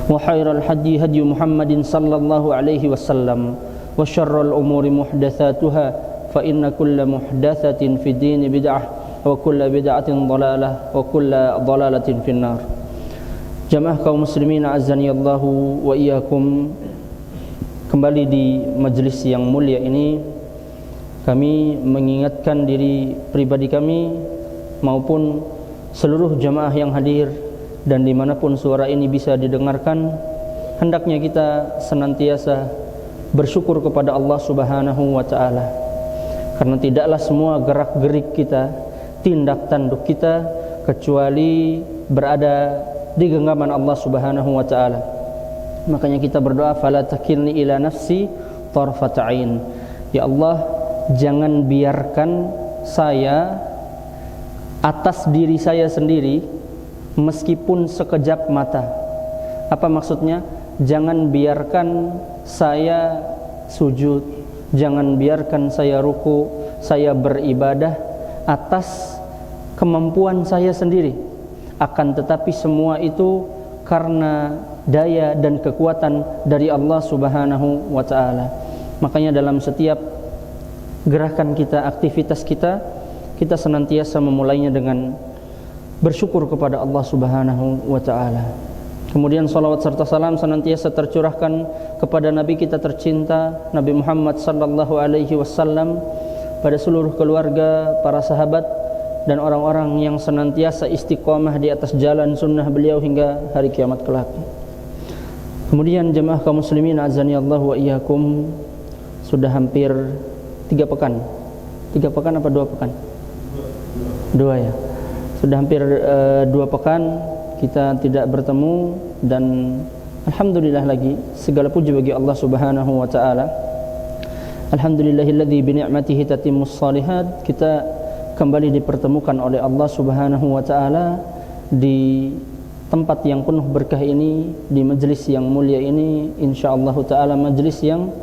وخير الهدي هدي محمد صلى الله عليه وسلم وشر الأمور محدثاتها فإن كل محدثة في الدين بدعة وكل بدعة ضلالة وكل ضلالة في النار. Jamaah kaum muslimin azani Allahu wa iyyakum, kembali di majlis yang mulia ini kami mengingatkan diri pribadi kami maupun seluruh jamaah yang hadir dan dimanapun suara ini bisa didengarkan, hendaknya kita senantiasa bersyukur kepada Allah Subhanahu wa ta'ala, karena tidaklah semua gerak-gerik kita, tindak tanduk kita kecuali berada di genggaman Allah Subhanahu wa ta'ala. Makanya kita berdoa, fala takilni ila nafsi tarfata ain. Ya Allah, jangan biarkan saya atas diri saya sendiri meskipun sekejap mata. Apa maksudnya? Jangan biarkan saya sujud, jangan biarkan saya ruku, saya beribadah atas kemampuan saya sendiri. Akan tetapi semua itu karena daya dan kekuatan dari Allah Subhanahu wa ta'ala. Makanya dalam setiap gerakan kita, aktivitas kita, kita senantiasa memulainya dengan bersyukur kepada Allah Subhanahu wa ta'ala. Kemudian salawat serta salam senantiasa tercurahkan kepada Nabi kita tercinta, Nabi Muhammad sallallahu alaihi wasallam, pada seluruh keluarga, para sahabat, dan orang-orang yang senantiasa istiqomah di atas jalan sunnah beliau hingga hari kiamat kelak. Kemudian jemaah kaum muslimin azani Allah wa iyyakum, sudah hampir 3 pekan. 3 pekan apa 2 pekan? 2 ya. Sudah hampir 2 pekan kita tidak bertemu, dan alhamdulillah lagi segala puji bagi Allah Subhanahu wa taala. Alhamdulillahilladzi bi ni'matihi tatimmus shalihat. Kita kembali dipertemukan oleh Allah Subhanahu wa ta'ala di tempat yang penuh berkah ini, di majlis yang mulia ini, insyaallah ta'ala majlis yang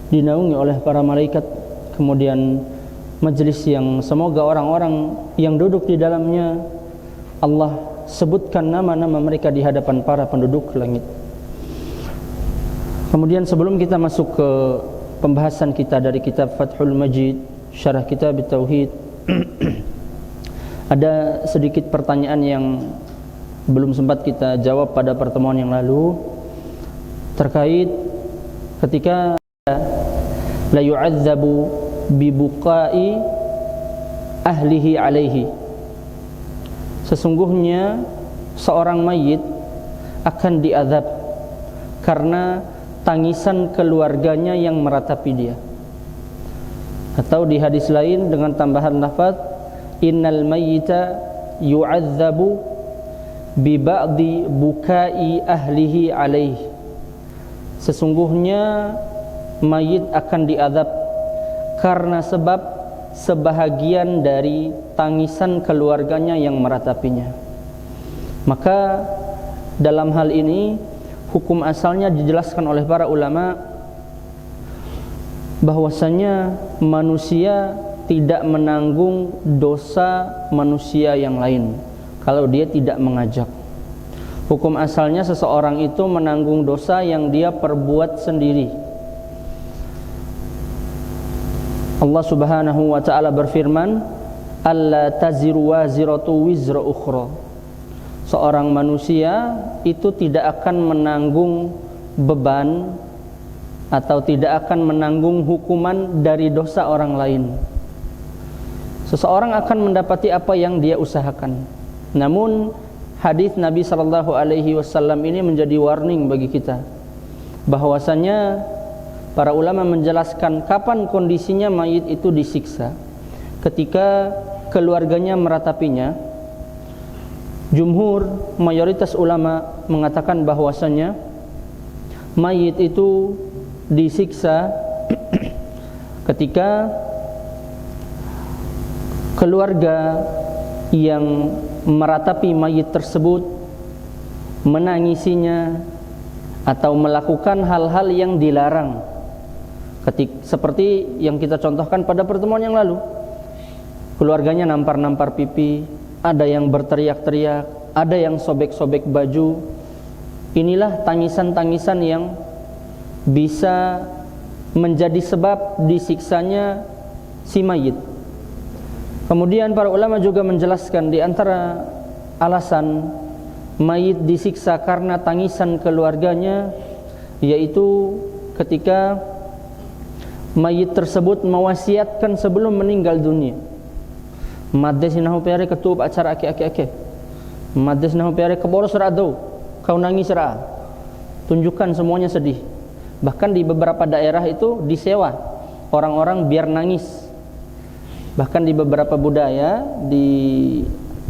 dinaungi oleh para malaikat, kemudian majlis yang semoga orang-orang yang duduk di dalamnya Allah sebutkan nama-nama mereka di hadapan para penduduk langit. Kemudian sebelum kita masuk ke pembahasan kita dari kitab Fathul Majid, syarah kitab Tauhid, ada sedikit pertanyaan yang belum sempat kita jawab pada pertemuan yang lalu, terkait ketika la yu'adzabu bi buqa'i ahlihi alaihi. Sesungguhnya seorang mayit akan diazab karena tangisan keluarganya yang meratapi dia. Atau di hadis lain dengan tambahan lafaz, innal mayyita yu'adzabu bi ba'di bukai ahlihi alaihi. Sesungguhnya mayit akan diazab karena sebab sebahagian dari tangisan keluarganya yang meratapinya. Maka dalam hal ini hukum asalnya dijelaskan oleh para ulama bahwasanya manusia tidak menanggung dosa manusia yang lain kalau dia tidak mengajak. Hukum asalnya seseorang itu menanggung dosa yang dia perbuat sendiri. Allah Subhanahu wa ta'ala berfirman, alla taziru waziratu wizra ukhra. Seorang manusia itu tidak akan menanggung beban atau tidak akan menanggung hukuman dari dosa orang lain. Seseorang akan mendapati apa yang dia usahakan. Namun hadis Nabi sallallahu alaihi wasallam ini menjadi warning bagi kita, bahwasanya para ulama menjelaskan kapan kondisinya mayit itu disiksa. Ketika keluarganya meratapinya, jumhur mayoritas ulama mengatakan bahwasanya mayit itu disiksa ketika keluarga yang meratapi mayit tersebut menangisinya atau melakukan hal-hal yang dilarang, seperti yang kita contohkan pada pertemuan yang lalu. Keluarganya nampar-nampar pipi, ada yang berteriak-teriak, ada yang sobek-sobek baju, Inilah tangisan-tangisan yang bisa menjadi sebab disiksanya si mayit. Kemudian para ulama juga menjelaskan di antara alasan mayit disiksa karena tangisan keluarganya, yaitu ketika mayit tersebut mewasiatkan sebelum meninggal dunia, maddes nahu pere ketub acara ake maddes nahu pere keboros rado, kau nangis ra, tunjukkan semuanya sedih. Bahkan di beberapa daerah itu disewa orang-orang biar nangis. Bahkan di beberapa budaya, di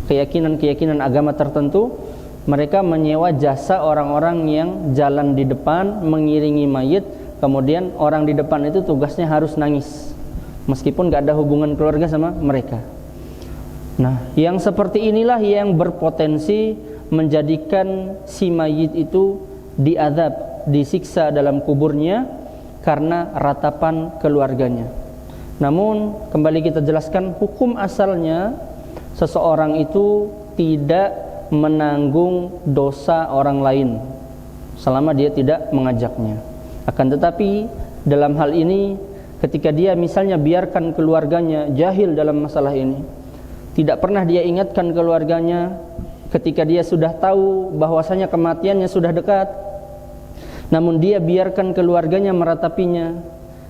keyakinan-keyakinan agama tertentu, mereka menyewa jasa orang-orang yang jalan di depan mengiringi mayit. Kemudian orang di depan itu tugasnya harus nangis, meskipun gak ada hubungan keluarga sama mereka. Nah, yang seperti inilah yang berpotensi menjadikan si mayit itu diazab, disiksa dalam kuburnya karena ratapan keluarganya. Namun kembali kita jelaskan, hukum asalnya seseorang itu tidak menanggung dosa orang lain selama dia tidak mengajaknya. Akan tetapi dalam hal ini, ketika dia misalnya biarkan keluarganya jahil dalam masalah ini, tidak pernah dia ingatkan keluarganya ketika dia sudah tahu bahwasanya kematiannya sudah dekat, namun dia biarkan keluarganya meratapinya,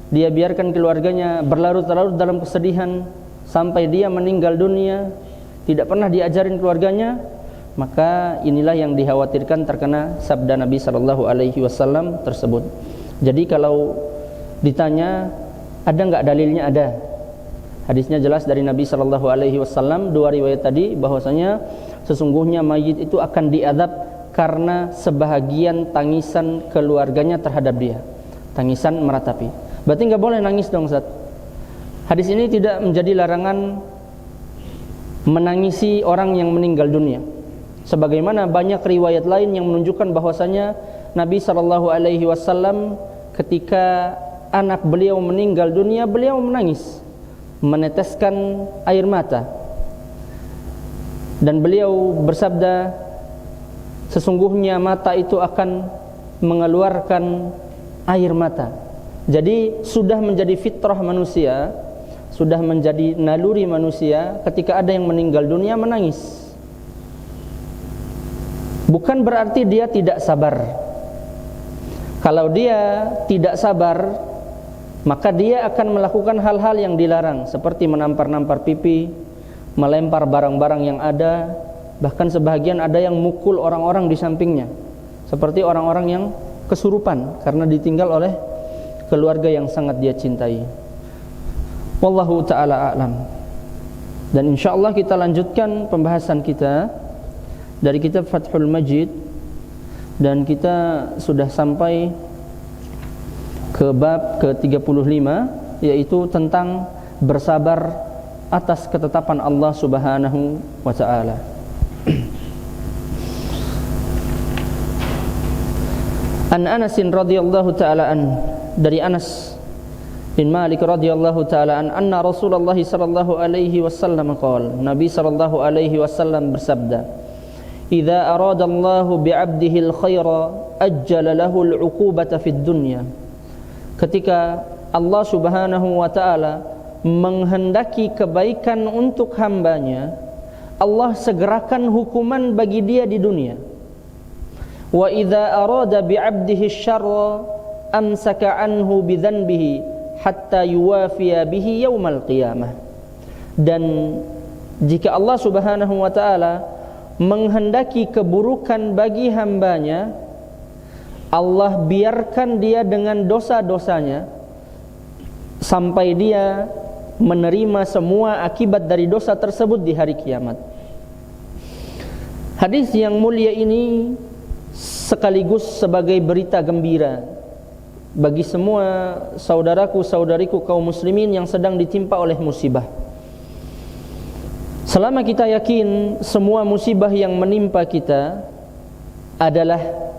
dia biarkan keluarganya berlarut-larut dalam kesedihan sampai dia meninggal dunia, tidak pernah diajarin keluarganya, maka inilah yang dikhawatirkan terkena sabda Nabi SAW tersebut. Jadi kalau ditanya ada enggak dalilnya, ada. Hadisnya jelas dari Nabi SAW, dua riwayat tadi, bahwasanya sesungguhnya mayit itu akan diazab karena sebahagian tangisan keluarganya terhadap dia, tangisan meratapi. Berarti enggak boleh nangis dong, Ustaz. Hadis ini tidak menjadi larangan menangisi orang yang meninggal dunia, sebagaimana banyak riwayat lain yang menunjukkan bahwasanya Nabi SAW ketika anak beliau meninggal dunia, beliau menangis, meneteskan air mata, dan beliau bersabda, sesungguhnya mata itu akan mengeluarkan air mata. Jadi sudah menjadi fitrah manusia, sudah menjadi naluri manusia, ketika ada yang meninggal dunia menangis. Bukan berarti dia tidak sabar. Kalau dia tidak sabar, maka dia akan melakukan hal-hal yang dilarang, seperti menampar-nampar pipi, melempar barang-barang yang ada, bahkan sebahagian ada yang mukul orang-orang di sampingnya, seperti orang-orang yang kesurupan karena ditinggal oleh keluarga yang sangat dia cintai. Wallahu ta'ala a'lam. Dan insyaallah kita lanjutkan pembahasan kita dari kitab Fathul Majid, dan kita sudah sampai ke bab ke-35, yaitu tentang bersabar atas ketetapan Allah Subhanahu wa ta'ala. An Anas radhiyallahu ta'ala an, dari Anas bin Malik radhiyallahu ta'ala an, anna Rasulullah sallallahu alaihi wasallam qala, Nabi sallallahu alaihi wasallam bersabda, idza arada Allahu bi'abdihi al-khaira ajjala lahu al-'uqubata fid dunya. Ketika Allah Subhanahu wa ta'ala menghendaki kebaikan untuk hambanya, Allah segerakan hukuman bagi dia di dunia. Wa idza arada bi'abdihi asy-syarra amsaka anhu bidzanbihi hatta yuwafiya bihi yaumal qiyamah. Dan jika Allah Subhanahu wa ta'ala menghendaki keburukan bagi hambanya, Allah biarkan dia dengan dosa-dosanya sampai dia menerima semua akibat dari dosa tersebut di hari kiamat. Hadis yang mulia ini sekaligus sebagai berita gembira bagi semua saudaraku-saudariku kaum muslimin yang sedang ditimpa oleh musibah. Selama kita yakin semua musibah yang menimpa kita adalah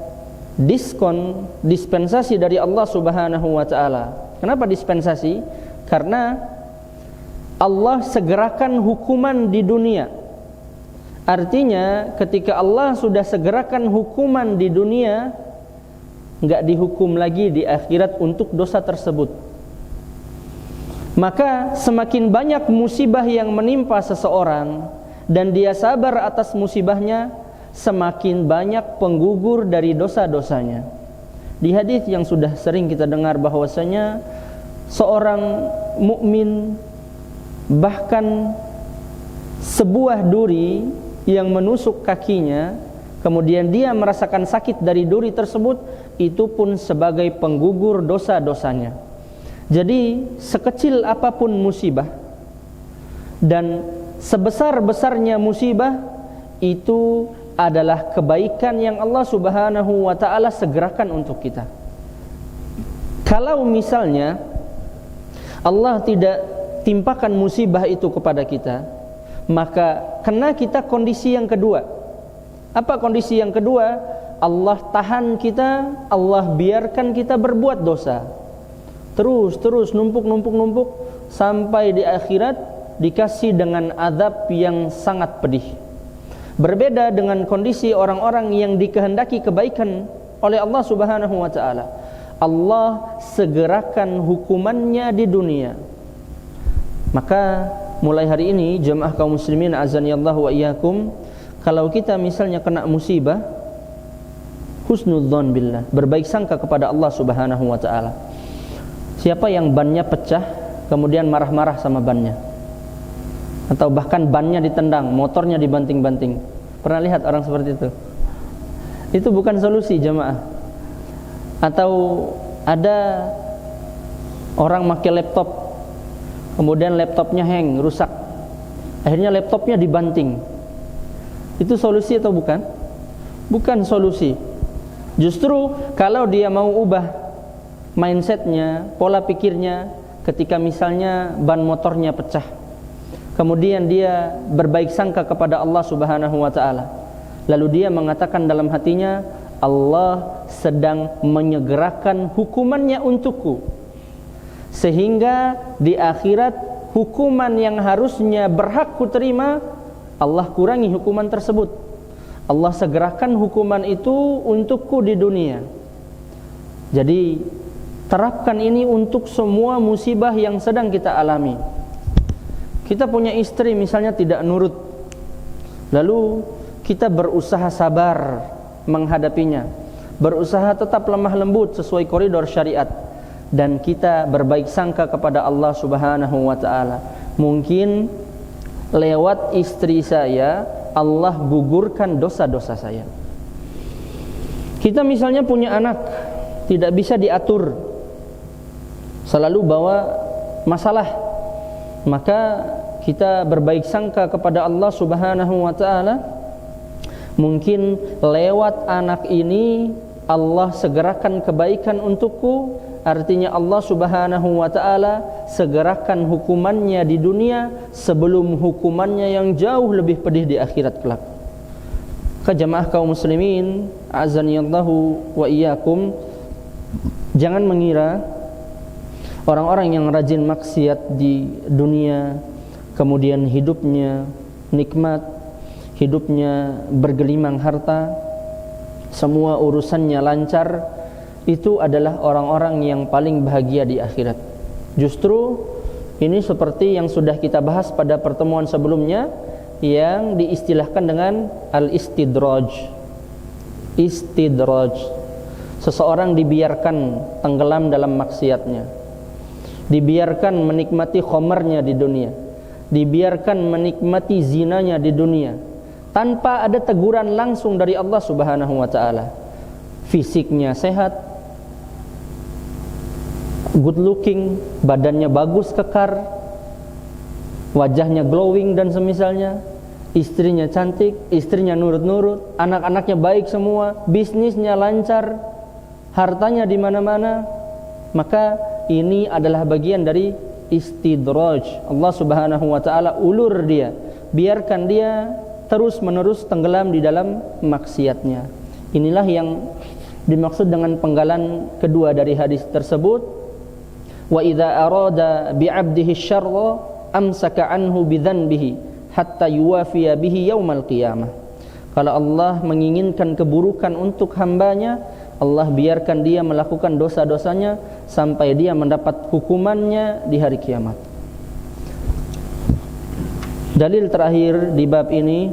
dispensasi dari Allah Subhanahu wa ta'ala. Kenapa dispensasi? Karena Allah segerakan hukuman di dunia Artinya ketika Allah sudah segerakan hukuman di dunia, enggak dihukum lagi di akhirat untuk dosa tersebut. Maka semakin banyak musibah yang menimpa seseorang dan dia sabar atas musibahnya, semakin banyak penggugur dari dosa-dosanya. Di hadis yang sudah sering kita dengar bahwasanya seorang mukmin, bahkan sebuah duri yang menusuk kakinya, kemudian dia merasakan sakit dari duri tersebut, itu pun sebagai penggugur dosa-dosanya. Jadi sekecil apapun musibah dan sebesar-besarnya musibah, itu adalah kebaikan yang Allah Subhanahu wa ta'ala segerakan untuk kita. Kalau misalnya Allah tidak timpakan musibah itu kepada kita, maka kena kita kondisi yang kedua. Apa kondisi yang kedua? Allah tahan kita, Allah biarkan kita berbuat dosa. Terus numpuk sampai di akhirat dikasih dengan azab yang sangat pedih. Berbeda dengan kondisi orang-orang yang dikehendaki kebaikan oleh Allah Subhanahu wa ta'ala. Allah segerakan hukumannya di dunia. Maka mulai hari ini jemaah kaum muslimin azanillahu wa iyyakum, kalau kita misalnya kena musibah, husnudzon billah, berbaik sangka kepada Allah Subhanahu wa ta'ala. Siapa yang bannya pecah kemudian marah-marah sama bannya, atau bahkan bannya ditendang, motornya dibanting-banting, pernah lihat orang seperti itu? Itu bukan solusi jemaah. Atau ada orang pakai laptop, kemudian laptopnya hang, rusak, akhirnya laptopnya dibanting. Itu solusi atau bukan? Bukan solusi. Justru kalau dia mau ubah mindsetnya, pola pikirnya, ketika misalnya ban motornya pecah, kemudian dia berbaik sangka kepada Allah Subhanahu wa ta'ala, lalu dia mengatakan dalam hatinya, Allah sedang menyegerakan hukumannya untukku, sehingga di akhirat hukuman yang harusnya berhak ku terima, Allah kurangi hukuman tersebut. Allah segerakan hukuman itu untukku di dunia. Jadi terapkan ini untuk semua musibah yang sedang kita alami. Kita punya istri misalnya tidak nurut, lalu kita berusaha sabar menghadapinya, berusaha tetap lemah lembut sesuai koridor syariat, dan kita berbaik sangka kepada Allah Subhanahu wa ta'ala. Mungkin lewat istri saya Allah gugurkan dosa-dosa saya. Kita misalnya punya anak tidak bisa diatur, selalu bawa masalah, maka kita berbaik sangka kepada Allah Subhanahu wa ta'ala. Mungkin lewat anak ini Allah segerakan kebaikan untukku, artinya Allah Subhanahu wa ta'ala segerakan hukumannya di dunia sebelum hukumannya yang jauh lebih pedih di akhirat kelak. Jemaah kaum muslimin azanillahu wa iyyakum, jangan mengira orang-orang yang rajin maksiat di dunia, kemudian hidupnya nikmat, hidupnya bergelimang harta, semua urusannya lancar, itu adalah orang-orang yang paling bahagia di akhirat. Justru ini seperti yang sudah kita bahas pada pertemuan sebelumnya, yang diistilahkan dengan al-istidraj. Istidraj, seseorang dibiarkan tenggelam dalam maksiatnya, dibiarkan menikmati khomernya di dunia, dibiarkan menikmati zinanya di dunia, tanpa ada teguran langsung dari Allah Subhanahu wa ta'ala. Fisiknya sehat, good looking, badannya bagus kekar, wajahnya glowing dan semisalnya, istrinya cantik, istrinya nurut-nurut, anak-anaknya baik semua, bisnisnya lancar, hartanya di mana-mana, maka ini adalah bagian dari istidraj. Allah Subhanahu wa ta'ala ulur dia, biarkan dia terus-menerus tenggelam di dalam maksiatnya. Inilah yang dimaksud dengan penggalan kedua dari hadis tersebut. Wa idza arada bi'abdihi syarra amsaka anhu bidzanbihi hatta yuwafiya bihi yaumal qiyamah. Kalau Allah menginginkan keburukan untuk hambanya, Allah biarkan dia melakukan dosa-dosanya sampai dia mendapat hukumannya di hari kiamat. Dalil terakhir di bab ini,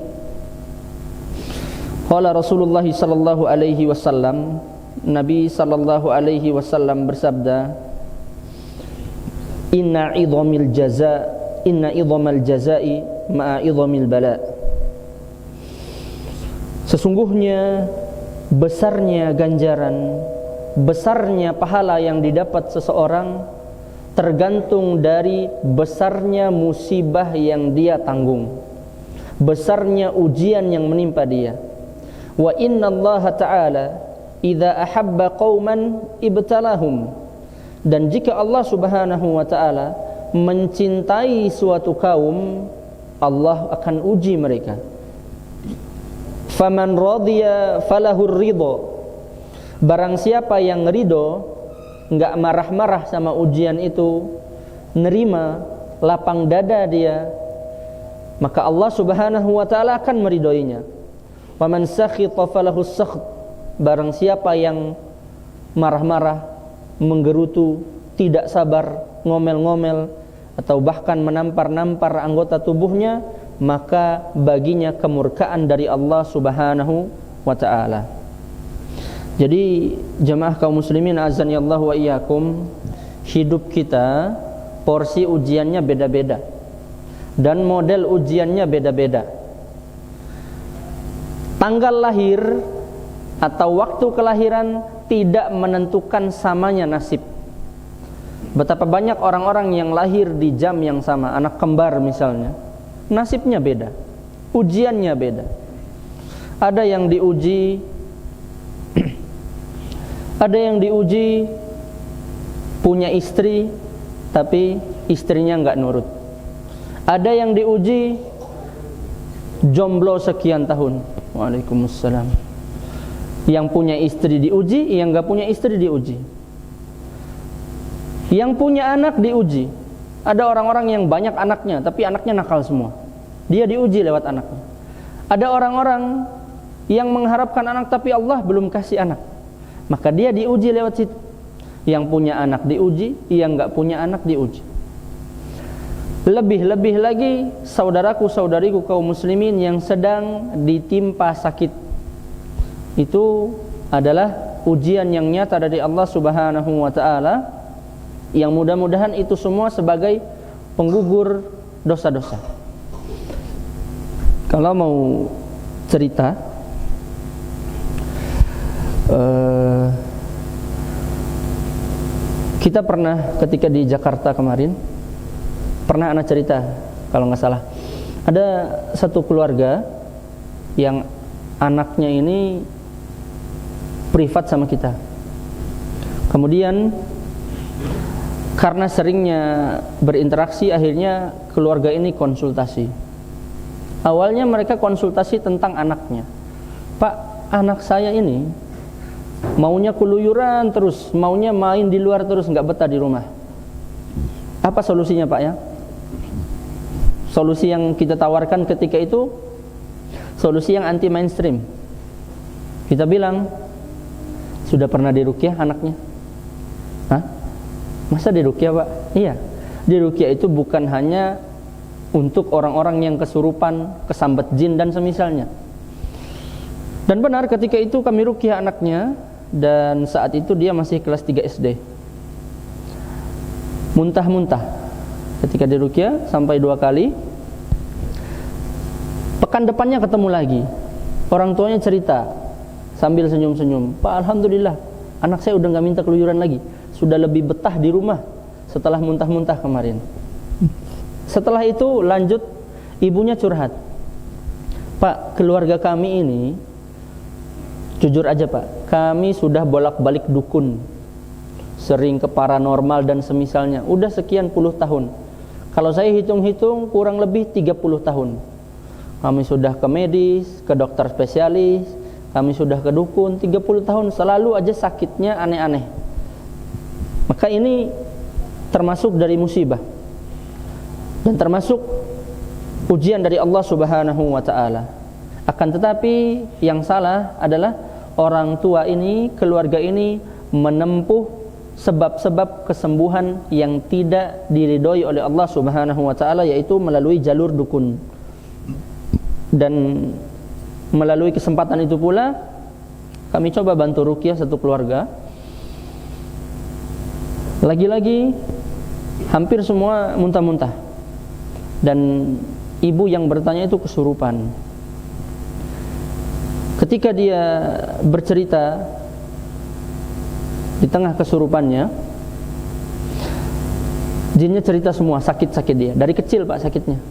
qala Rasulullah sallallahu alaihi wasallam, Nabi sallallahu alaihi wasallam bersabda, inna idhamil jazai ma'a idhamil bala. Sesungguhnya besarnya ganjaran, besarnya pahala yang didapat seseorang tergantung dari besarnya musibah yang dia tanggung, besarnya ujian yang menimpa dia. Wa inna Allah ta'ala idza ahabba qauman ibtalahum. Dan jika Allah subhanahu wa ta'ala mencintai suatu kaum, Allah akan uji mereka. Faman radiya falahur ridho. Barang siapa yang ridho, enggak marah-marah sama ujian itu, nerima, lapang dada dia, maka Allah subhanahu wa ta'ala akan meridhoinya. Waman sakhita falahus sakht. Barang siapa yang marah-marah, menggerutu, tidak sabar, ngomel-ngomel, atau bahkan menampar-nampar anggota tubuhnya, maka baginya kemurkaan dari Allah subhanahu wa ta'ala. Jadi jemaah kaum muslimin azanillahu wa iyyakum, hidup kita porsi ujiannya beda-beda dan model ujiannya beda-beda. Tanggal lahir atau waktu kelahiran tidak menentukan samanya nasib. Betapa banyak orang-orang yang lahir di jam yang sama, anak kembar misalnya, nasibnya beda, ujiannya beda. Ada yang diuji ada yang diuji punya istri tapi istrinya enggak nurut. Ada yang diuji jomblo sekian tahun. Waalaikumsalam. Yang punya istri diuji, yang enggak punya istri diuji. Yang punya anak diuji. Ada orang-orang yang banyak anaknya, tapi anaknya nakal semua. Dia diuji lewat anaknya. Ada orang-orang yang mengharapkan anak, tapi Allah belum kasih anak, maka dia diuji lewat situ. Yang punya anak diuji, yang enggak punya anak diuji. Lebih-lebih lagi saudaraku-saudariku kaum muslimin yang sedang ditimpa sakit, itu adalah ujian yang nyata dari Allah subhanahu wa ta'ala, yang mudah-mudahan itu semua sebagai penggugur dosa-dosa. Kalau mau cerita, kita pernah ketika di Jakarta kemarin, pernah anak cerita kalau nggak salah, ada satu keluarga yang anaknya ini privat sama kita. Kemudian karena seringnya berinteraksi, akhirnya keluarga ini konsultasi. Awalnya mereka konsultasi tentang anaknya. Pak, anak saya ini maunya keluyuran terus, maunya main di luar terus, nggak betah di rumah. Apa solusinya Pak ya? Solusi yang kita tawarkan ketika itu solusi yang anti mainstream. Kita bilang, sudah pernah diruqyah anaknya? Hah? Masa diruqyah Pak? Iya. Diruqyah itu bukan hanya untuk orang-orang yang kesurupan, kesambat jin dan semisalnya. Dan benar ketika itu kami ruqyah anaknya, dan saat itu dia masih kelas 3 SD. Muntah-muntah ketika diruqyah sampai 2 kali. Pekan depannya ketemu lagi. Orang tuanya cerita sambil senyum-senyum, Pak, alhamdulillah anak saya udah gak minta keluyuran lagi, sudah lebih betah di rumah setelah muntah-muntah kemarin. Setelah itu lanjut, ibunya curhat, Pak, keluarga kami ini, jujur aja Pak, kami sudah bolak-balik dukun, sering ke paranormal dan semisalnya, udah sekian puluh tahun. Kalau saya hitung-hitung kurang lebih 30 tahun. Kami sudah ke medis, ke dokter spesialis, kami sudah ke dukun, 30 tahun selalu aja sakitnya aneh-aneh. Maka ini termasuk dari musibah. Dan termasuk ujian dari Allah Subhanahu wa taala. Akan tetapi yang salah adalah orang tua ini, keluarga ini menempuh sebab-sebab kesembuhan yang tidak diridhoi oleh Allah Subhanahu wa taala, yaitu melalui jalur dukun. Dan melalui kesempatan itu pula kami coba bantu ruqyah satu keluarga. Lagi-lagi hampir semua muntah-muntah. Dan ibu yang bertanya itu kesurupan. Ketika dia bercerita di tengah kesurupannya, jinnya cerita semua sakit-sakit dia. Dari kecil Pak sakitnya.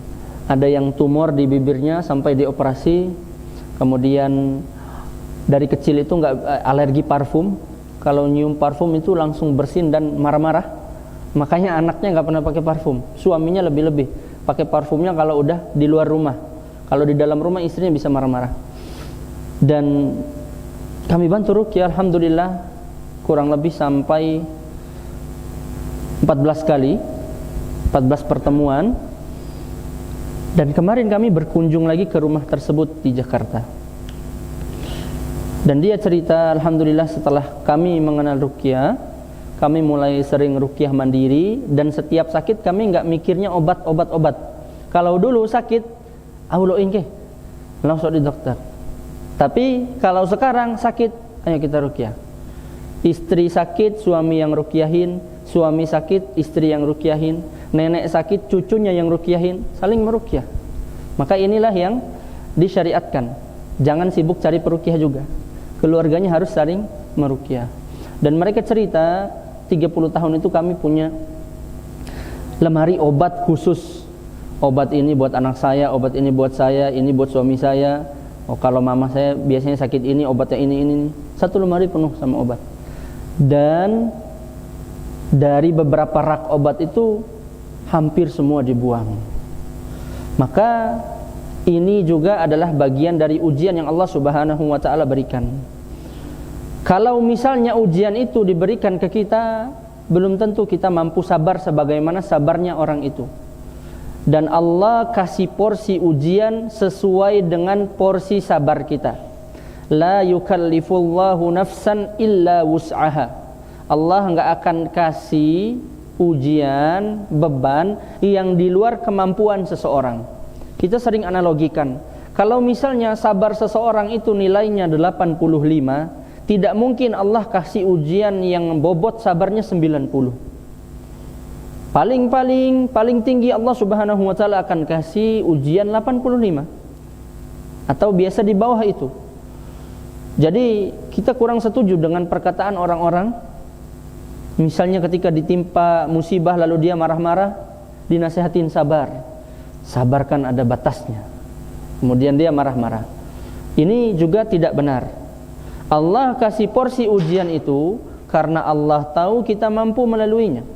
Ada yang tumor di bibirnya sampai dioperasi. Kemudian dari kecil itu alergi parfum. Kalau nyium parfum itu langsung bersin dan marah-marah. Makanya anaknya nggak pernah pakai parfum. Suaminya lebih-lebih pakai parfumnya kalau udah di luar rumah. Kalau di dalam rumah istrinya bisa marah-marah. Dan kami bantu ruqyah, alhamdulillah kurang lebih sampai 14 kali, 14 pertemuan. Dan kemarin kami berkunjung lagi ke rumah tersebut di Jakarta. Dan dia cerita, alhamdulillah setelah kami mengenal ruqyah, kami mulai sering ruqyah mandiri. Dan setiap sakit kami nggak mikirnya obat. Kalau dulu sakit, auloin ke, langsung di dokter. Tapi kalau sekarang sakit, ayo kita ruqyah. Istri sakit, suami yang ruqyahin. Suami sakit, istri yang ruqyahin. Nenek sakit, cucunya yang ruqyahin. Saling meruqyah. Maka inilah yang disyariatkan. Jangan sibuk cari peruqyah juga. Keluarganya harus saling meruqyah. Dan mereka cerita 30 tahun itu kami punya lemari obat khusus. Obat ini buat anak saya, obat ini buat saya, ini buat suami saya. Oh, kalau mama saya biasanya sakit ini, obatnya ini. Satu lemari penuh sama obat. Dan dari beberapa rak obat itu hampir semua dibuang. Maka ini juga adalah bagian dari ujian yang Allah Subhanahu wa taala berikan. Kalau misalnya ujian itu diberikan ke kita, belum tentu kita mampu sabar sebagaimana sabarnya orang itu. Dan Allah kasih porsi ujian sesuai dengan porsi sabar kita. La yukallifullahu nafsan illa wus'aha. Allah enggak akan kasih ujian, beban yang di luar kemampuan seseorang. Kita sering analogikan, kalau misalnya sabar seseorang itu nilainya 85, tidak mungkin Allah kasih ujian yang bobot sabarnya 90. Paling tinggi Allah Subhanahu wa taala akan kasih ujian 85. Atau biasa di bawah itu. Jadi kita kurang setuju dengan perkataan orang-orang, misalnya ketika ditimpa musibah lalu dia marah-marah, dinasihatin sabar. Sabarkan ada batasnya. Kemudian dia marah-marah. Ini juga tidak benar. Allah kasih porsi ujian itu karena Allah tahu kita mampu melaluinya.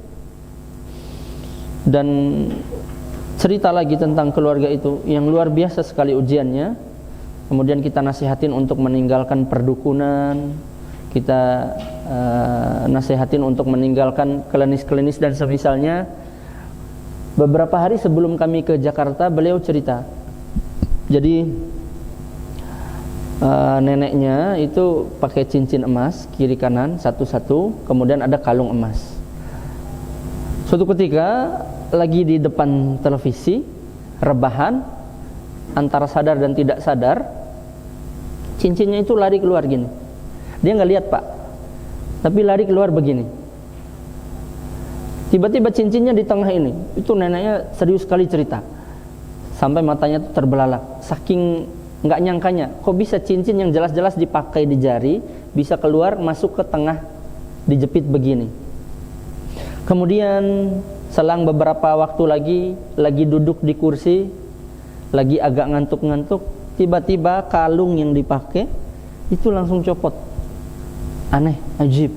Dan cerita lagi tentang keluarga itu yang luar biasa sekali ujiannya. Kemudian kita nasihatin untuk meninggalkan perdukunan. Kita nasihatin untuk meninggalkan klinis-klinis dan semisalnya. Beberapa hari sebelum kami ke Jakarta, beliau cerita. Jadi neneknya itu pakai cincin emas kiri kanan satu-satu, kemudian ada kalung emas. Suatu ketika lagi di depan televisi, rebahan, antara sadar dan tidak sadar, cincinnya itu lari keluar gini. Dia nggak lihat Pak, tapi lari keluar begini. Tiba-tiba cincinnya di tengah ini. Itu neneknya serius sekali cerita. Sampai matanya tuh terbelalak. Saking nggak nyangkanya, kok bisa cincin yang jelas-jelas dipakai di jari bisa keluar masuk ke tengah, dijepit begini. Kemudian selang beberapa waktu lagi duduk di kursi, lagi agak ngantuk-ngantuk, tiba-tiba kalung yang dipakai itu langsung copot. Aneh, ajib.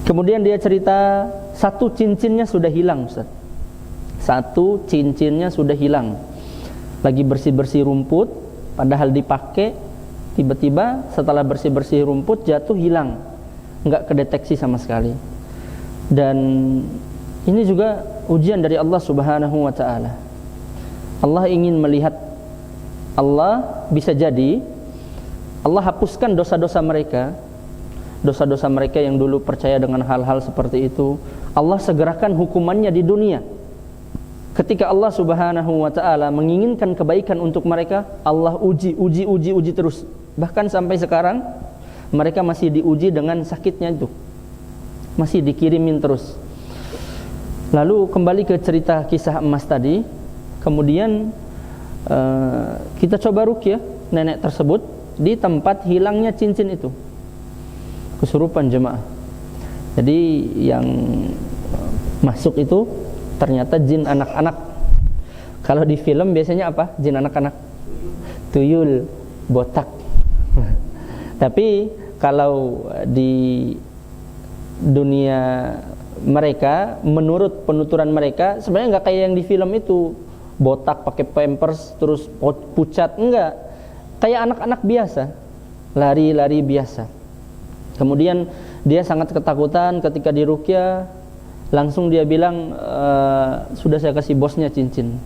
Kemudian dia cerita, satu cincinnya sudah hilang Ustaz. Satu cincinnya sudah hilang. Lagi bersih-bersih rumput, padahal dipakai, tiba-tiba setelah bersih-bersih rumput jatuh hilang. Enggak kedeteksi sama sekali. Dan ini juga ujian dari Allah Subhanahu wa taala. Allah ingin melihat, Allah bisa jadi Allah hapuskan dosa-dosa mereka, dosa-dosa mereka yang dulu percaya dengan hal-hal seperti itu. Allah segerakan hukumannya di dunia. Ketika Allah Subhanahu wa ta'ala menginginkan kebaikan untuk mereka, Allah uji terus. Bahkan sampai sekarang mereka masih diuji dengan sakitnya itu, masih dikirimin terus. Lalu kembali ke cerita kisah emas tadi. Kemudian kita coba ruqyah nenek tersebut di tempat hilangnya cincin itu. Kesurupan jemaah. Jadi yang masuk itu ternyata jin anak-anak. Kalau di film biasanya apa? Jin anak-anak. Tuyul, botak. Tapi kalau di dunia mereka, menurut penuturan mereka, sebenarnya nggak kayak yang di film itu, botak pakai pampers terus pucat, enggak. Kayak anak-anak biasa, lari-lari biasa. Kemudian dia sangat ketakutan ketika diruqyah, langsung dia bilang, sudah saya kasih bosnya cincin.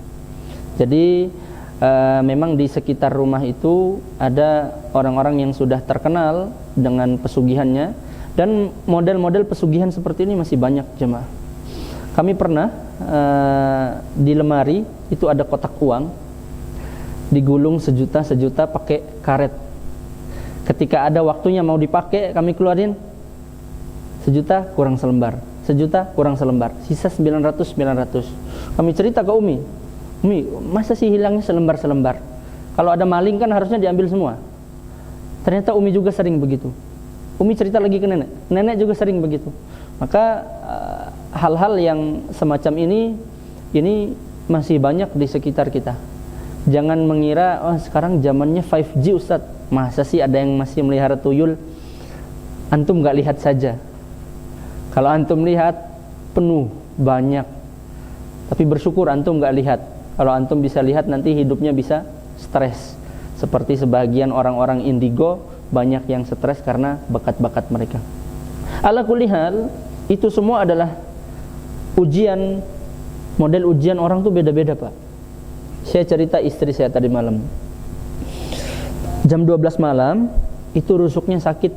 Jadi memang di sekitar rumah itu ada orang-orang yang sudah terkenal dengan pesugihannya, dan model-model pesugihan seperti ini masih banyak jemaah. Kami pernah di lemari itu ada kotak uang, digulung sejuta pakai karet. Ketika ada waktunya mau dipakai, kami keluarin sejuta kurang selembar, sejuta kurang selembar, sisa 900. Kami cerita ke Umi, masa sih hilangnya selembar-selembar? Kalau ada maling kan harusnya diambil semua. Ternyata Umi juga sering begitu. Umi cerita lagi ke nenek juga sering begitu. Maka hal-hal yang semacam ini masih banyak di sekitar kita. Jangan mengira, oh sekarang zamannya 5G Ustaz, masa sih ada yang masih melihara tuyul? Antum gak lihat saja. Kalau antum lihat, penuh, banyak. Tapi bersyukur antum gak lihat. Kalau antum bisa lihat, nanti hidupnya bisa stres. Seperti sebagian orang-orang indigo, banyak yang stres karena bakat-bakat mereka. Ala kulli hal, itu semua adalah ujian. Model ujian orang tuh beda-beda, Pak. Saya cerita istri saya tadi malam, jam 12 malam itu rusuknya sakit,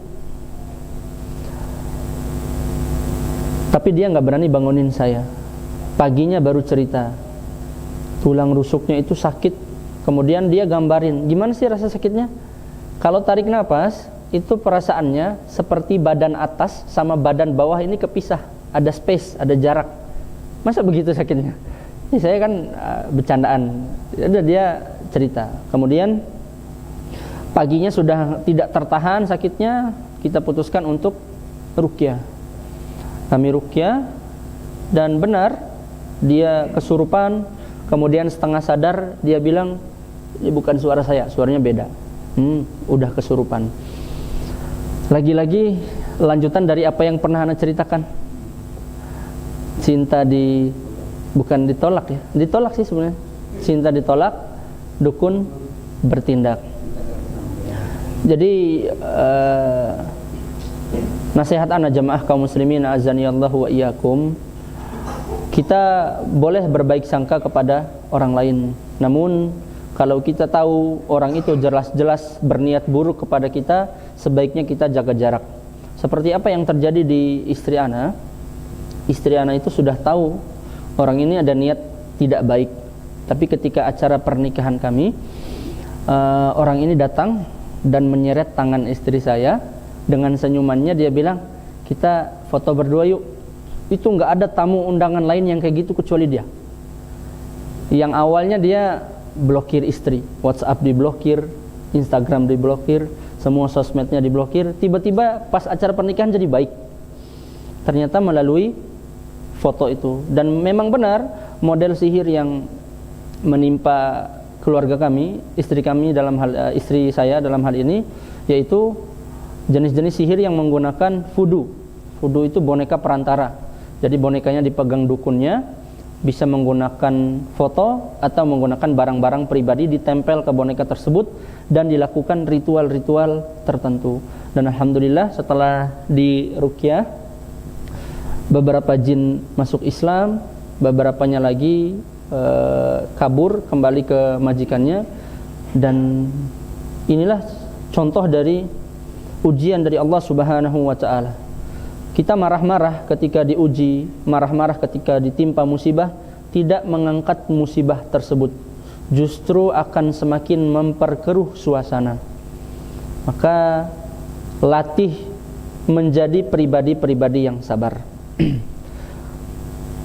tapi dia gak berani bangunin saya. Paginya baru cerita, tulang rusuknya itu sakit. Kemudian dia gambarin, gimana sih rasa sakitnya? Kalau tarik nafas, itu perasaannya seperti badan atas sama badan bawah ini kepisah, ada space, ada jarak. Masa begitu sakitnya? Ini saya kan bercandaan. Udah dia cerita. Kemudian paginya sudah tidak tertahan sakitnya, kita putuskan untuk ruqyah. Kami ruqyah dan benar dia kesurupan. Kemudian setengah sadar dia bilang, ini bukan suara saya, suaranya beda. Udah kesurupan. Lagi-lagi lanjutan dari apa yang pernah Ana ceritakan. Cinta bukan ditolak ya, ditolak sih sebenarnya. Cinta ditolak, dukun bertindak. Jadi nasihat ana jamaah kaum muslimin azanillahu wa iyyakum, kita boleh berbaik sangka kepada orang lain. Namun kalau kita tahu orang itu jelas-jelas berniat buruk kepada kita, sebaiknya kita jaga jarak. Seperti apa yang terjadi di istri ana. Istri ana itu sudah tahu orang ini ada niat tidak baik. Tapi ketika acara pernikahan kami, orang ini datang dan menyeret tangan istri saya. Dengan senyumannya dia bilang, kita foto berdua yuk. Itu gak ada tamu undangan lain yang kayak gitu kecuali dia. Yang awalnya dia blokir istri, WhatsApp diblokir, Instagram diblokir, semua sosmednya diblokir. Tiba-tiba pas acara pernikahan jadi baik. Ternyata melalui foto itu. Dan memang benar model sihir yang menimpa keluarga kami, istri saya dalam hal ini, yaitu jenis-jenis sihir yang menggunakan voodoo. Voodoo itu boneka perantara. Jadi bonekanya dipegang dukunnya, bisa menggunakan foto atau menggunakan barang-barang pribadi ditempel ke boneka tersebut dan dilakukan ritual-ritual tertentu. Dan alhamdulillah setelah diruqyah, beberapa jin masuk Islam, beberapanya lagi kabur kembali ke majikannya. Dan inilah contoh dari ujian dari Allah Subhanahu wa taala. Kita marah-marah ketika diuji, marah-marah ketika ditimpa musibah, tidak mengangkat musibah tersebut, justru akan semakin memperkeruh suasana. Maka latih menjadi pribadi-pribadi yang sabar.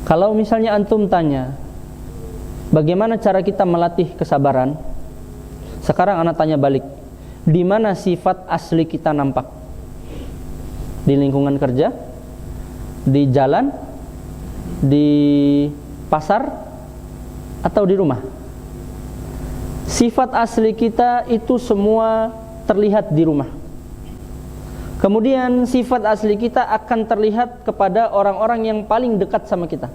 Kalau misalnya antum tanya, bagaimana cara kita melatih kesabaran? Sekarang anak tanya balik, di mana sifat asli kita nampak? Di lingkungan kerja, di jalan, di pasar, atau di rumah? Sifat asli kita itu semua terlihat di rumah. Kemudian sifat asli kita akan terlihat kepada orang-orang yang paling dekat sama kita.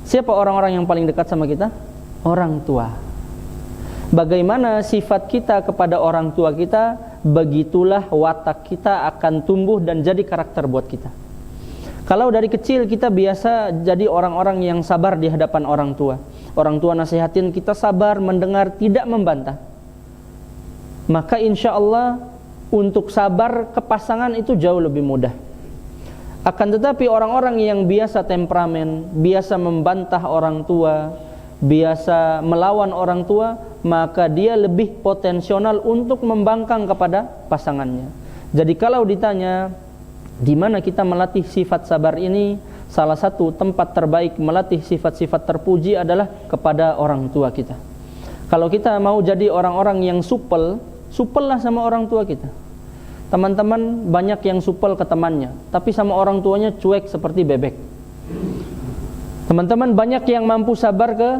Siapa orang-orang yang paling dekat sama kita? Orang tua. Bagaimana sifat kita kepada orang tua kita, begitulah watak kita akan tumbuh dan jadi karakter buat kita. Kalau dari kecil kita biasa jadi orang-orang yang sabar di hadapan orang tua. Orang tua nasihatin kita sabar, mendengar, tidak membantah. Maka insya Allah untuk sabar ke pasangan itu jauh lebih mudah. Akan tetapi orang-orang yang biasa temperamen, biasa membantah orang tua, biasa melawan orang tua, maka dia lebih potensial untuk membangkang kepada pasangannya. Jadi kalau ditanya di mana kita melatih sifat sabar ini, salah satu tempat terbaik melatih sifat-sifat terpuji adalah kepada orang tua kita. Kalau kita mau jadi orang-orang yang supel, supellah sama orang tua kita. Teman-teman banyak yang supel ke temannya, tapi sama orang tuanya cuek seperti bebek. Teman-teman banyak yang mampu sabar ke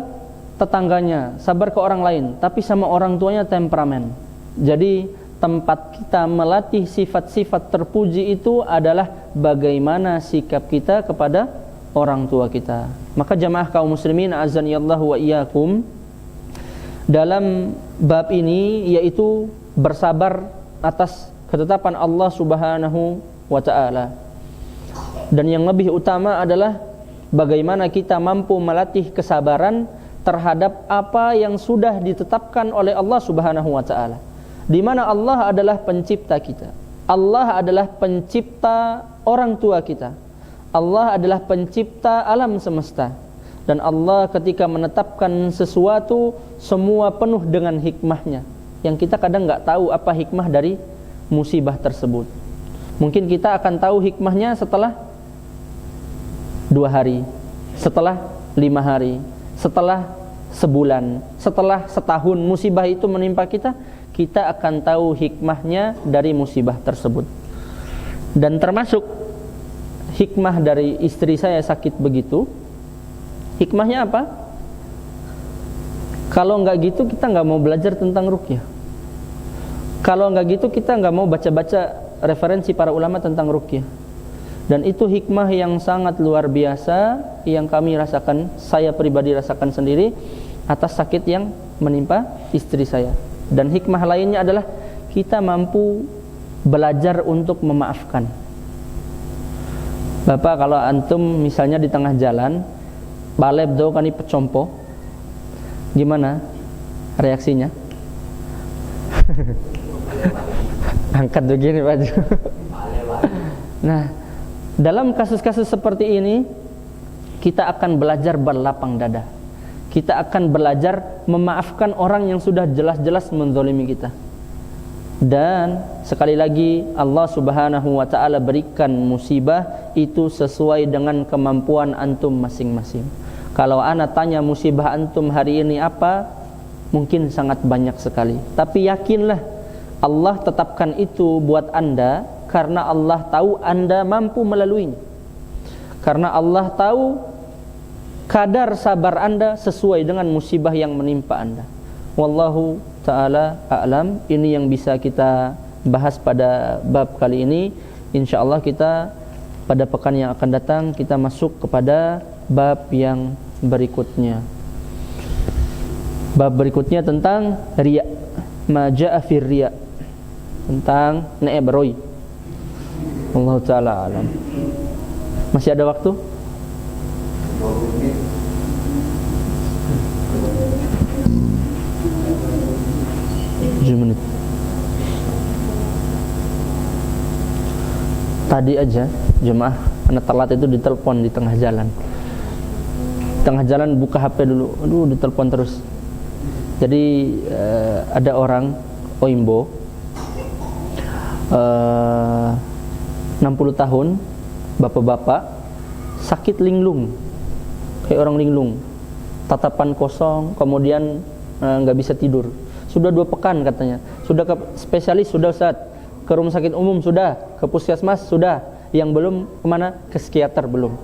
tetangganya, sabar ke orang lain, tapi sama orang tuanya temperamen. Jadi tempat kita melatih sifat-sifat terpuji itu adalah bagaimana sikap kita kepada orang tua kita. Maka jamaah kaum muslimin azanillahu wa iyyakum, dalam bab ini yaitu bersabar atas ketetapan Allah Subhanahu wa taala. Dan yang lebih utama adalah bagaimana kita mampu melatih kesabaran terhadap apa yang sudah ditetapkan oleh Allah Subhanahu wa taala. Di mana Allah adalah pencipta kita. Allah adalah pencipta orang tua kita. Allah adalah pencipta alam semesta. Dan Allah ketika menetapkan sesuatu, semua penuh dengan hikmahnya, yang kita kadang enggak tahu apa hikmah dari musibah tersebut. Mungkin kita akan tahu hikmahnya setelah 2 hari, setelah 5 hari, setelah sebulan, setelah setahun musibah itu menimpa kita, kita akan tahu hikmahnya dari musibah tersebut. Dan termasuk hikmah dari istri saya sakit begitu, hikmahnya apa? Kalau enggak gitu kita enggak mau belajar tentang ruqyah. Kalau enggak gitu kita enggak mau baca-baca referensi para ulama tentang ruqyah. Dan itu hikmah yang sangat luar biasa yang kami rasakan, saya pribadi rasakan sendiri atas sakit yang menimpa istri saya. Dan hikmah lainnya adalah kita mampu belajar untuk memaafkan. Bapak, kalau antum misalnya di tengah jalan baleb do kani pecompo, gimana reaksinya? Angkat begini baju. Nah, dalam kasus-kasus seperti ini kita akan belajar berlapang dada. Kita akan belajar memaafkan orang yang sudah jelas-jelas menzalimi kita. Dan sekali lagi Allah Subhanahu wa taala berikan musibah itu sesuai dengan kemampuan antum masing-masing. Kalau ana tanya musibah antum hari ini apa, mungkin sangat banyak sekali. Tapi yakinlah Allah tetapkan itu buat anda karena Allah tahu anda mampu melaluinya. Karena Allah tahu kadar sabar anda sesuai dengan musibah yang menimpa anda. Wallahu ta'ala a'lam. Ini yang bisa kita bahas pada bab kali ini. InsyaAllah kita pada pekan yang akan datang kita masuk kepada bab yang berikutnya. Bab berikutnya tentang riya, ma ja'a fir riya, tentang ne'ebroi. Allah ta'ala a'lam. Masih ada waktu? tadi aja jemaah anak telat itu ditelepon di tengah jalan. Tengah jalan buka HP dulu, aduh ditelepon terus. Jadi ada orang Oimbo 60 tahun, bapak-bapak, sakit linglung, kayak orang linglung, tatapan kosong, kemudian nggak bisa tidur. Sudah 2 pekan katanya, sudah ke spesialis sudah Ustaz, ke rumah sakit umum sudah, ke puskesmas sudah, yang belum kemana? Ke psikiater belum.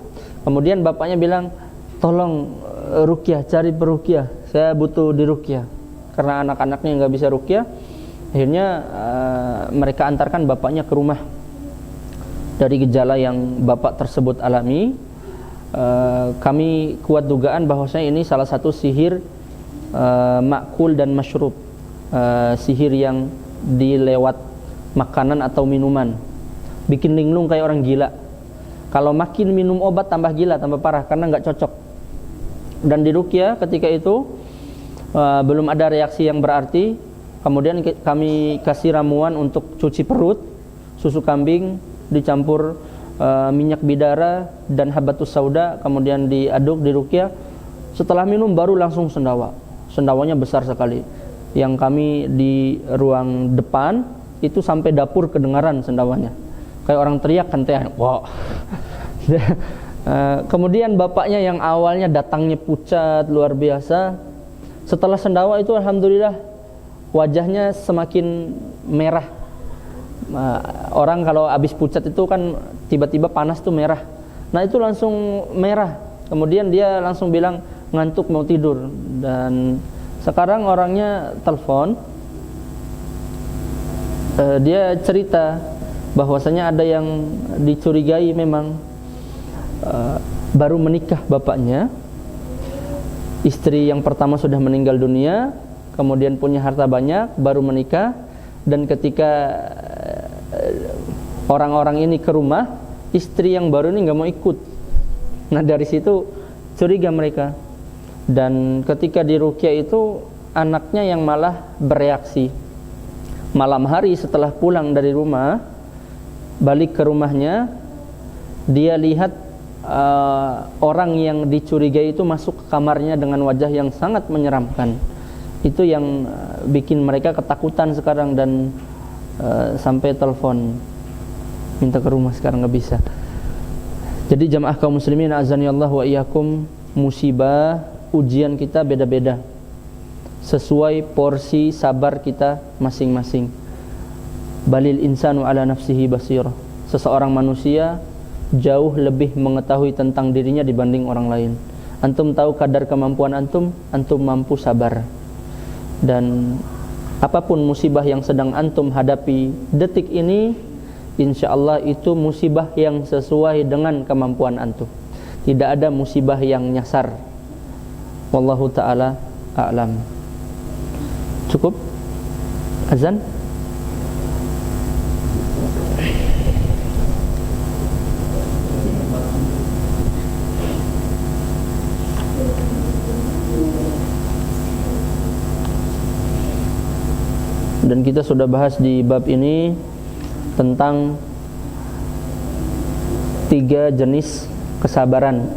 Kemudian bapaknya bilang, tolong ruqyah, cari peruqyah, saya butuh di ruqyah karena anak-anaknya nggak bisa ruqyah. Akhirnya mereka antarkan bapaknya ke rumah. Dari gejala yang bapak tersebut alami, kami kuat dugaan bahwasanya ini salah satu sihir makul dan masyrub, sihir yang dilewat makanan atau minuman, bikin linglung kayak orang gila. Kalau makin minum obat tambah gila, tambah parah karena nggak cocok. Dan di ruqyah ketika itu belum ada reaksi yang berarti. Kemudian kami kasih ramuan untuk cuci perut, susu kambing dicampur minyak bidara dan habatus sauda, kemudian diaduk di ruqyah. Setelah minum baru langsung sendawa. Sendawanya besar sekali. Yang kami di ruang depan itu sampai dapur kedengaran sendawanya. Kayak orang teriak kan teh. Wow. Kemudian bapaknya yang awalnya datangnya pucat luar biasa, setelah sendawa itu alhamdulillah wajahnya semakin merah. Orang kalau habis pucat itu kan tiba-tiba panas tuh merah. Nah itu langsung merah. Kemudian dia langsung bilang ngantuk mau tidur. Dan sekarang orangnya telepon, dia cerita bahwasanya ada yang dicurigai memang baru menikah bapaknya, istri yang pertama sudah meninggal dunia, kemudian punya harta banyak, baru menikah. Dan ketika orang-orang ini ke rumah, istri yang baru ini nggak mau ikut. Nah dari situ curiga mereka. Dan ketika di ruqyah itu anaknya yang malah bereaksi. Malam hari setelah pulang dari rumah, balik ke rumahnya, dia lihat orang yang dicurigai itu masuk ke kamarnya dengan wajah yang sangat menyeramkan. Itu yang bikin mereka ketakutan sekarang dan sampai telepon minta ke rumah, sekarang nggak bisa. Jadi jamaah kaum muslimin azanillah wa iyyakum, musibah, ujian kita beda-beda sesuai porsi sabar kita masing-masing. Balil insanu ala nafsihi basirah. Seseorang manusia jauh lebih mengetahui tentang dirinya dibanding orang lain. Antum tahu kadar kemampuan antum, antum mampu sabar. Dan apapun musibah yang sedang antum hadapi detik ini, insyaallah itu musibah yang sesuai dengan kemampuan antum. Tidak ada musibah yang nyasar. Wallahu ta'ala a'lam. Cukup? Azan? Dan kita sudah bahas di bab ini tentang 3 jenis kesabaran.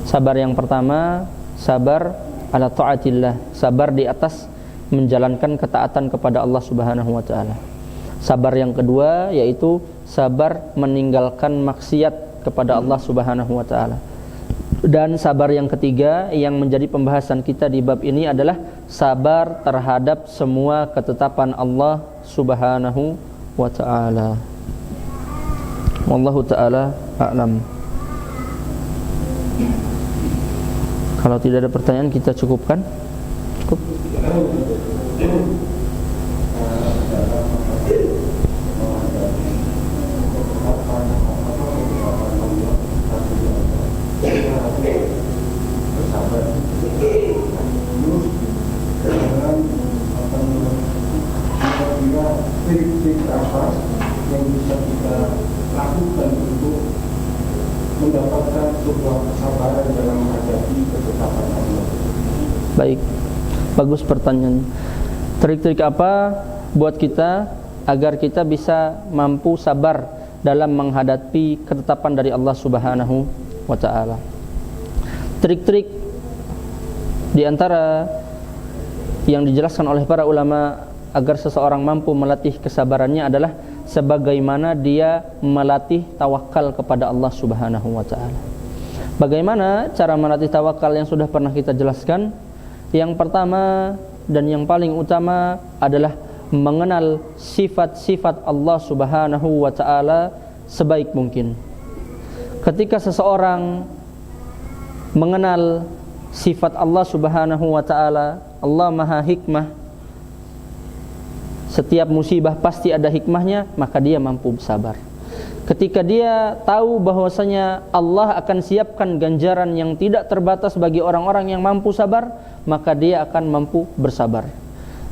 Sabar yang pertama, sabar ala taatillah, sabar di atas menjalankan ketaatan kepada Allah Subhanahu wa taala. Sabar yang kedua yaitu sabar meninggalkan maksiat kepada Allah Subhanahu wa taala. Dan sabar yang ketiga yang menjadi pembahasan kita di bab ini adalah sabar terhadap semua ketetapan Allah Subhanahu wa ta'ala. Wallahu ta'ala a'lam. Kalau tidak ada pertanyaan kita cukupkan. Cukup. Trik-trik apa yang bisa kita lakukan untuk mendapatkan sebuah kesabaran dalam menghadapi ketetapan Allah? Baik, bagus pertanyaan. Trik-trik apa buat kita agar kita bisa mampu sabar dalam menghadapi ketetapan dari Allah Subhanahu wa taala. Trik-trik di antara yang dijelaskan oleh para ulama agar seseorang mampu melatih kesabarannya adalah sebagaimana dia melatih tawakal kepada Allah Subhanahu wa taala. Bagaimana cara melatih tawakal yang sudah pernah kita jelaskan? Yang pertama dan yang paling utama adalah mengenal sifat-sifat Allah Subhanahu wa taala sebaik mungkin. Ketika seseorang mengenal sifat Allah Subhanahu wa taala, Allah Maha Hikmah, setiap musibah pasti ada hikmahnya, maka dia mampu bersabar. Ketika dia tahu bahwasanya Allah akan siapkan ganjaran yang tidak terbatas bagi orang-orang yang mampu sabar, maka dia akan mampu bersabar.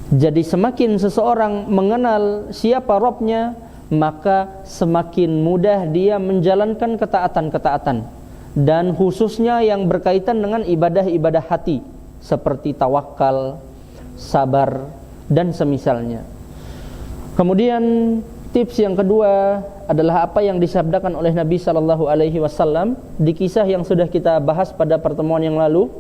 Jadi semakin seseorang mengenal siapa Rabbnya, maka semakin mudah dia menjalankan ketaatan-ketaatan, dan khususnya yang berkaitan dengan ibadah-ibadah hati seperti tawakal, sabar, dan semisalnya. Kemudian tips yang kedua adalah apa yang disabdakan oleh Nabi sallallahu alaihi wasallam di kisah yang sudah kita bahas pada pertemuan yang lalu,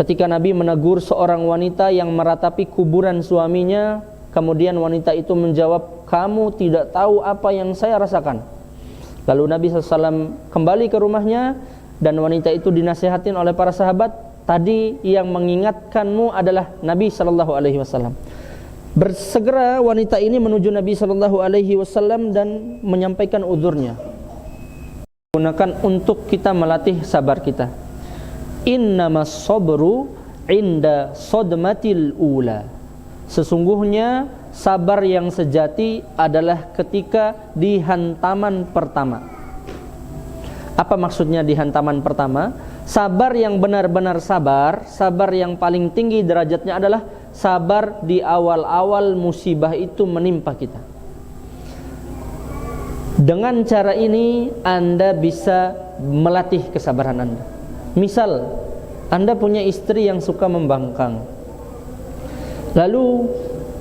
ketika Nabi menegur seorang wanita yang meratapi kuburan suaminya. Kemudian wanita itu menjawab, "Kamu tidak tahu apa yang saya rasakan." Lalu Nabi SAW kembali ke rumahnya, dan wanita itu dinasihatin oleh para sahabat, "Tadi yang mengingatkanmu adalah Nabi SAW." Bersegera wanita ini menuju Nabi SAW dan menyampaikan uzurnya. Gunakan untuk kita melatih sabar kita. Innamas sabru inda sodmatil ula. Sesungguhnya sabar yang sejati adalah ketika di hantaman pertama. Apa maksudnya di hantaman pertama? Sabar yang benar-benar sabar, sabar yang paling tinggi derajatnya adalah sabar di awal-awal musibah itu menimpa kita. Dengan cara ini Anda bisa melatih kesabaran Anda. Misal, Anda punya istri yang suka membangkang. Lalu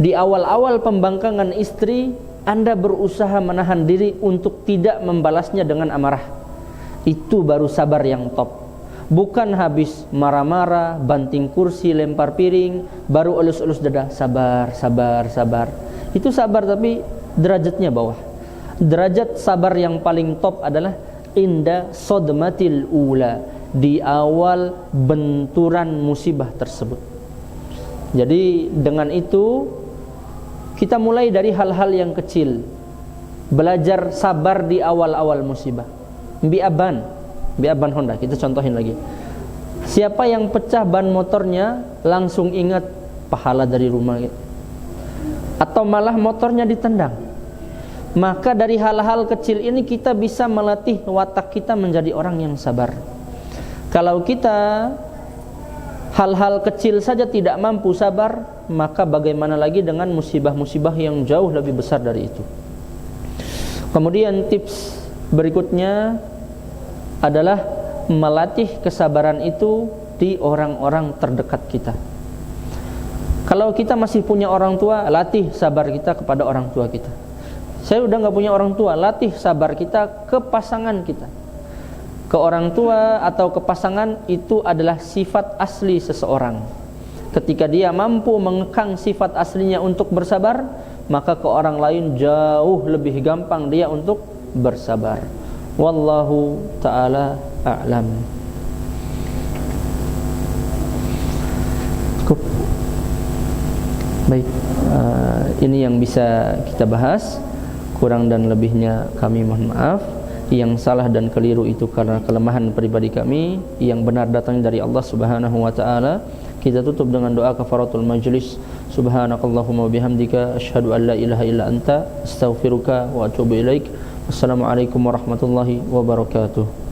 di awal-awal pembangkangan istri, Anda berusaha menahan diri untuk tidak membalasnya dengan amarah. Itu baru sabar yang top. Bukan habis marah-marah, banting kursi, lempar piring, baru elus-elus dada, sabar, sabar, sabar. Itu sabar tapi derajatnya bawah. Derajat sabar yang paling top adalah inda sodmatil ula, di awal benturan musibah tersebut. Jadi dengan itu kita mulai dari hal-hal yang kecil. Belajar sabar di awal-awal musibah. Biaban Honda, kita contohin lagi. Siapa yang pecah ban motornya langsung ingat pahala dari rumah, atau malah motornya ditendang. Maka dari hal-hal kecil ini kita bisa melatih watak kita menjadi orang yang sabar. Kalau kita hal-hal kecil saja tidak mampu sabar, maka bagaimana lagi dengan musibah-musibah yang jauh lebih besar dari itu. Kemudian tips berikutnya adalah melatih kesabaran itu di orang-orang terdekat kita. Kalau kita masih punya orang tua, latih sabar kita kepada orang tua kita. Saya udah gak punya orang tua, latih sabar kita ke pasangan kita. Ke orang tua atau ke pasangan itu adalah sifat asli seseorang. Ketika dia mampu mengekang sifat aslinya untuk bersabar, maka ke orang lain jauh lebih gampang dia untuk bersabar. Wallahu ta'ala a'lam. Cukup. Baik, ini yang bisa kita bahas. Kurang dan lebihnya kami mohon maaf. Yang salah dan keliru itu karena kelemahan pribadi kami. Yang benar datangnya dari Allah Subhanahu wa taala. Kita tutup dengan doa kafaratul majlis. Subhanakallahumma bihamdika asyhadu an la ilaha illa anta astaghfiruka wa atubu ilaik. Wassalamualaikum warahmatullahi wabarakatuh.